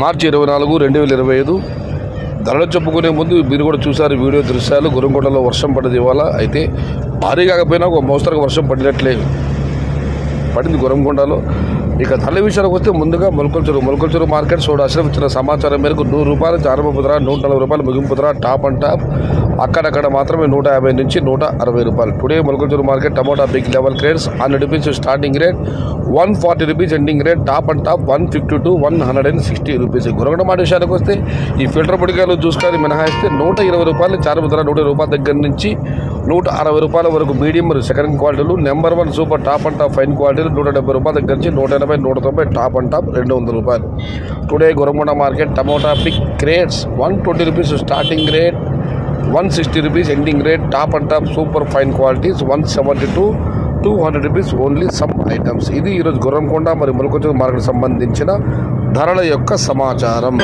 మార్చి 24, 2025 ధరలు చెప్పుకునే ముందు మీరు కూడా చూసారు వీడియో దృశ్యాలు. గురంకొండలో వర్షం పడింది ఇవాళ. అయితే భారీ కాకపోయినా ఒక మోస్తరుగా వర్షం పడినట్లే పడింది గురంకొండలో. ఇక ధరల విషయానికి వస్తే ముందుగా మొలకల్చెరువు మార్కెట్ సోడా అసలు ఇచ్చిన సమాచారం మేరకు ₹100 ఆరంభపు ధర, ₹140 ముగింపు ధర, టాప్ అండ్ టాప్ అక్కడక్కడ మాత్రమే ₹150 నుంచి ₹160. Today Molakalacheruvu market tomato big level grades ₹100 starting rate, ₹140 ending rate, top and top ₹150 to ₹160. Gurramkonda మాట విషయానికి వస్తే ఈ ఫిల్టర్ పొడికాయలు చూసుకొని మినహాయిస్తే ₹120 చారపు ధర ₹100 దగ్గర నుంచి ₹160 వరకు మీడియం మరియు సెకండ్ క్వాలిటీలు, number 1 super top and top fine క్వాలిటీలు ₹170 దగ్గర నుంచి ₹180, ₹190, top and top ₹200. Today Gurramkonda market tomato big grades ₹120 starting rate, ₹160 ending rate, top and top super fine qualities ₹170 to ₹200 only some items. ఇది ఈరోజు గురంకొండ మరియు మొలకల్చెరువు మార్కెట్ సంబంధించిన ధరల యొక్క సమాచారం.